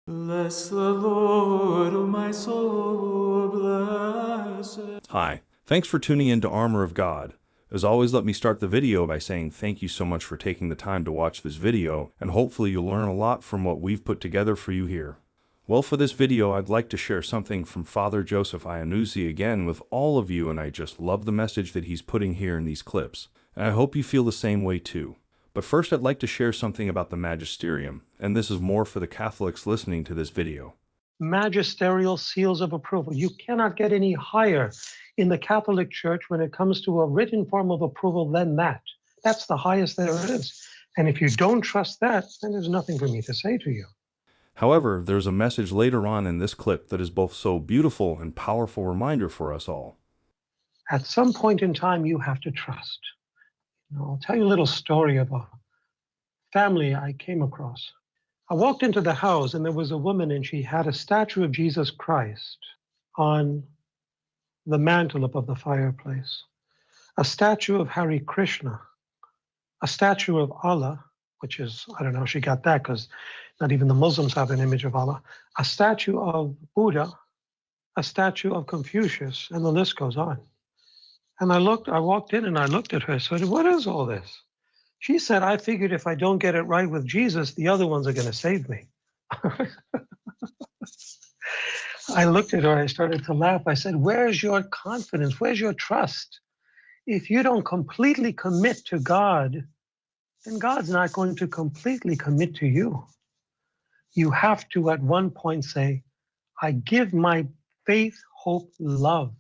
Bless the Lord, O my soul, bless it. Hi, thanks for tuning in to Armor of God. As always, let me start the video by saying thank you so much for taking the time to watch this video, and hopefully you'll learn a lot from what we've put together for you here. Well, for this video, I'd like to share something from Father Joseph Iannuzzi again with all of you, and I just love the message that he's putting here in these clips, and I hope you feel the same way too. But first, I'd like to share something about the Magisterium, and this is more for the Catholics listening to this video. Magisterial seals of approval. You cannot get any higher in the Catholic Church when it comes to a written form of approval than that. That's the highest there is. And if you don't trust that, then there's nothing for me to say to you. However, there's a message later on in this clip that is both so beautiful and powerful reminder for us all. At some point in time, you have to trust. I'll tell you a little story of a family I came across. I walked into the house and there was a woman and she had a statue of Jesus Christ on the mantle above the fireplace, a statue of Krishna, a statue of Allah, which is, I don't know, she got that because not even the Muslims have an image of Allah, a statue of Buddha, a statue of Confucius, and the list goes on. And I walked in and I looked at her. I said, what is all this? She said, I figured if I don't get it right with Jesus, the other ones are going to save me. I looked at her, I started to laugh. I said, where's your confidence? Where's your trust? If you don't completely commit to God, then God's not going to completely commit to you. You have to at one point say, I give my faith, hope, love,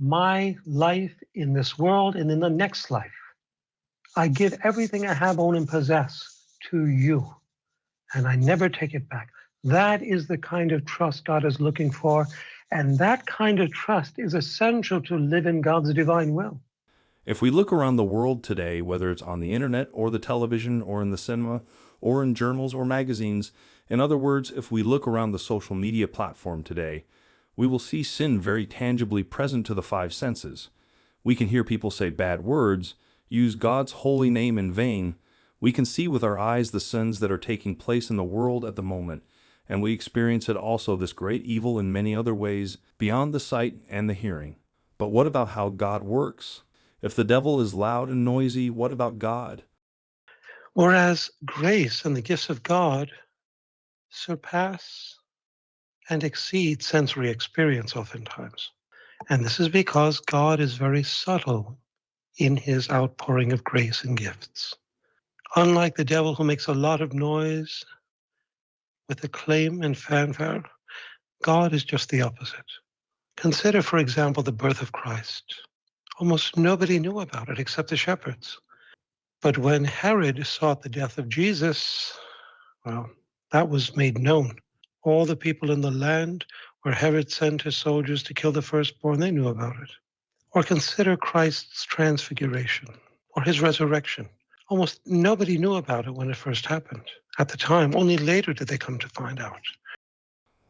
my life in this world and in the next life. I give everything I have, own, and possess to you, and I never take it back. That is the kind of trust God is looking for, and that kind of trust is essential to live in God's divine will. If we look around the world today, whether it's on the internet or the television or in the cinema or in journals or magazines, in other words, if we look around the social media platform today, we will see sin very tangibly present to the five senses. We can hear people say bad words, use God's holy name in vain. We can see with our eyes the sins that are taking place in the world at the moment, and we experience it also, this great evil, in many other ways beyond the sight and the hearing. But what about how God works? If the devil is loud and noisy, what about God? Whereas grace and the gifts of God surpass and exceed sensory experience oftentimes. And this is because God is very subtle in his outpouring of grace and gifts. Unlike the devil, who makes a lot of noise with acclaim and fanfare, God is just the opposite. Consider, for example, the birth of Christ. Almost nobody knew about it except the shepherds. But when Herod sought the death of Jesus, well, that was made known. All the people in the land where Herod sent his soldiers to kill the firstborn, they knew about it. Or consider Christ's transfiguration or his resurrection. Almost nobody knew about it when it first happened. At the time, only later did they come to find out.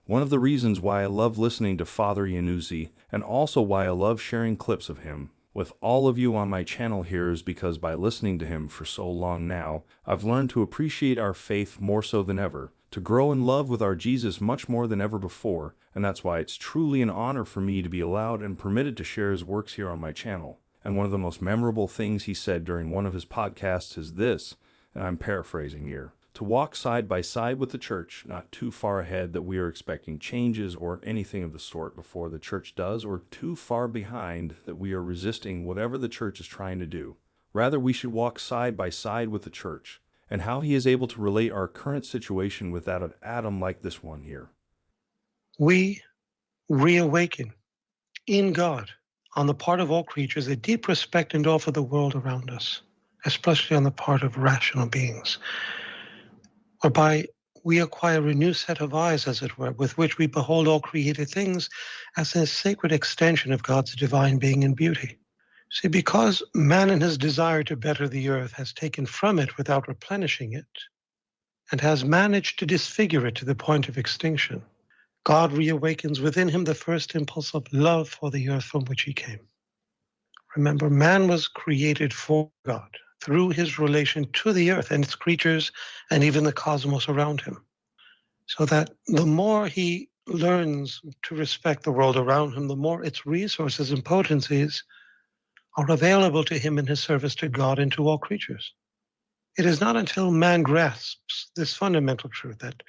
One of the reasons why I love listening to Father Iannuzzi, and also why I love sharing clips of him with all of you on my channel here, is because by listening to him for so long now, I've learned to appreciate our faith more so than ever, to grow in love with our Jesus much more than ever before, and that's why it's truly an honor for me to be allowed and permitted to share his works here on my channel. And one of the most memorable things he said during one of his podcasts is this, and I'm paraphrasing here: to walk side by side with the church, not too far ahead that we are expecting changes or anything of the sort before the church does, or too far behind that we are resisting whatever the church is trying to do. Rather, we should walk side by side with the church, and how he is able to relate our current situation with that of Adam, like this one here. We reawaken in God, on the part of all creatures, a deep respect and awe for the world around us, especially on the part of rational beings, whereby we acquire a new set of eyes, as it were, with which we behold all created things as a sacred extension of God's divine being and beauty. See, because man in his desire to better the earth has taken from it without replenishing it, and has managed to disfigure it to the point of extinction, God reawakens within him the first impulse of love for the earth from which he came. Remember, man was created for God through his relation to the earth and its creatures and even the cosmos around him. so that the more he learns to respect the world around him, the more its resources and potencies are available to him in his service to God and to all creatures. It is not until man grasps this fundamental truth that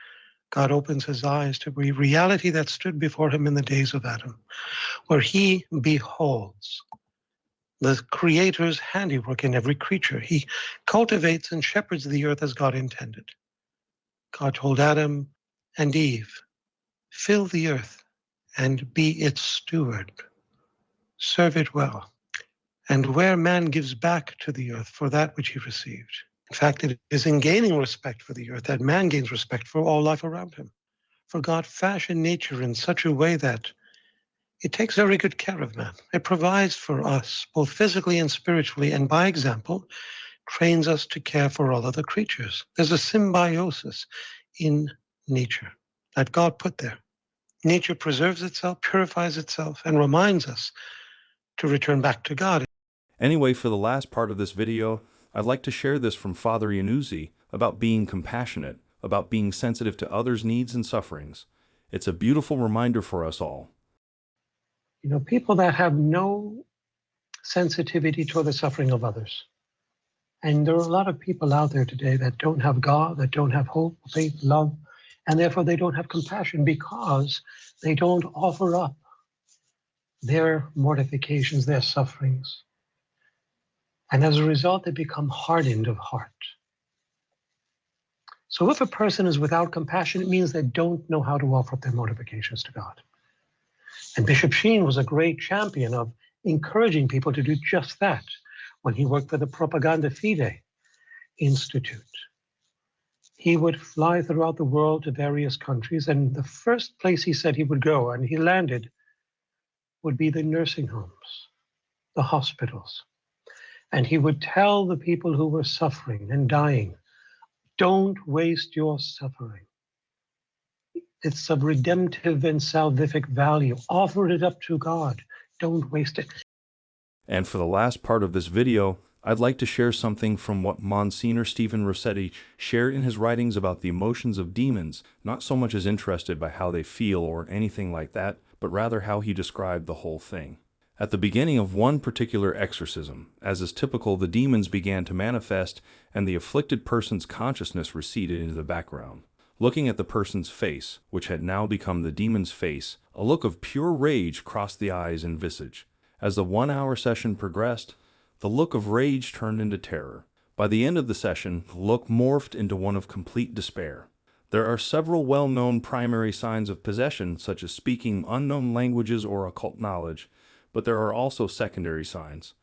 God opens his eyes to the reality that stood before him in the days of Adam, where he beholds the Creator's handiwork in every creature. He cultivates and shepherds the earth as God intended. God told Adam and Eve, fill the earth and be its steward. Serve it well. And where man gives back to the earth for that which he received. In fact, it is in gaining respect for the earth that man gains respect for all life around him. For God fashioned nature in such a way that it takes very good care of man. It provides for us, both physically and spiritually, and by example, trains us to care for all other creatures. There's a symbiosis in nature that God put there. Nature preserves itself, purifies itself, and reminds us to return back to God. Anyway, for the last part of this video, I'd like to share this from Father Iannuzzi about being compassionate, about being sensitive to others' needs and sufferings. It's a beautiful reminder for us all. You know, people that have no sensitivity toward the suffering of others. And there are a lot of people out there today that don't have God, that don't have hope, faith, love, and therefore they don't have compassion because they don't offer up their mortifications, their sufferings. And as a result, they become hardened of heart. So if a person is without compassion, it means they don't know how to offer up their mortifications to God. And Bishop Sheen was a great champion of encouraging people to do just that when he worked for the Propaganda Fide Institute. He would fly throughout the world to various countries, and the first place he said he would go, and he landed, would be the nursing homes, the hospitals. And he would tell the people who were suffering and dying, don't waste your suffering. It's of redemptive and salvific value. Offer it up to God. Don't waste it. And for the last part of this video, I'd like to share something from what Msgr Stephen Rossetti shared in his writings about the emotions of demons, not so much as interested by how they feel or anything like that, but rather how he described the whole thing. At the beginning of one particular exorcism, as is typical, the demons began to manifest and the afflicted person's consciousness receded into the background. Looking at the person's face, which had now become the demon's face, a look of pure rage crossed the eyes and visage. As the 1-hour session progressed, the look of rage turned into terror. By the end of the session, the look morphed into one of complete despair. There are several well-known primary signs of possession, such as speaking unknown languages or occult knowledge, but there are also secondary signs.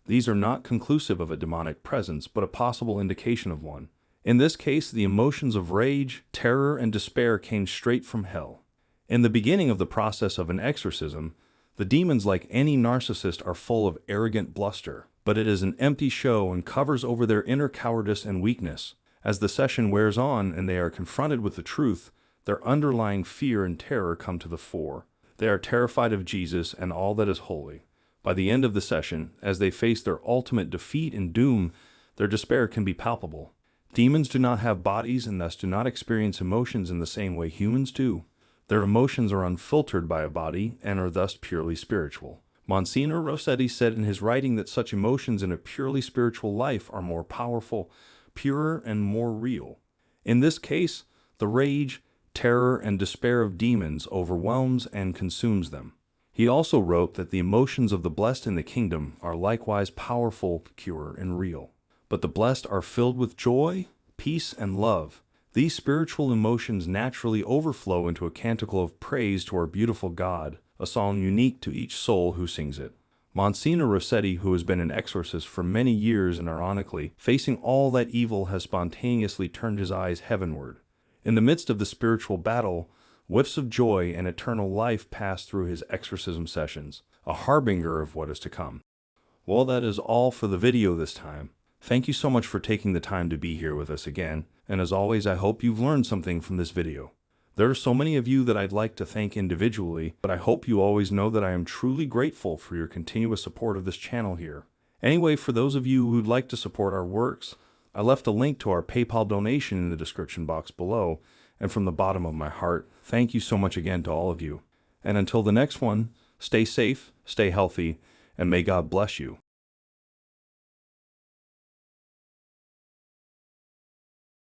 These are not conclusive of a demonic presence, but a possible indication of one. In this case, the emotions of rage, terror, and despair came straight from hell. In the beginning of the process of an exorcism, the demons, like any narcissist, are full of arrogant bluster, but it is an empty show and covers over their inner cowardice and weakness. As the session wears on and they are confronted with the truth, their underlying fear and terror come to the fore. They are terrified of Jesus and all that is holy. By the end of the session, as they face their ultimate defeat and doom, their despair can be palpable. Demons do not have bodies and thus do not experience emotions in the same way humans do. Their emotions are unfiltered by a body and are thus purely spiritual. Msgr Rossetti said in his writing that such emotions in a purely spiritual life are more powerful, purer, and more real. In this case, the rage, terror, and despair of demons overwhelms and consumes them. He also wrote that the emotions of the blessed in the kingdom are likewise powerful, pure, and real. But the blessed are filled with joy, peace, and love. These spiritual emotions naturally overflow into a canticle of praise to our beautiful God, a song unique to each soul who sings it. Msgr Rossetti, who has been an exorcist for many years and ironically, facing all that evil, has spontaneously turned his eyes heavenward. In the midst of the spiritual battle, whiffs of joy and eternal life pass through his exorcism sessions, a harbinger of what is to come. Well, that is all for the video this time. Thank you so much for taking the time to be here with us again, and as always, I hope you've learned something from this video. There are so many of you that I'd like to thank individually, but I hope you always know that I am truly grateful for your continuous support of this channel here. Anyway, for those of you who'd like to support our works, I left a link to our PayPal donation in the description box below, And from the bottom of my heart, thank you so much again to all of you. And until the next one, stay safe, stay healthy, and may God bless you.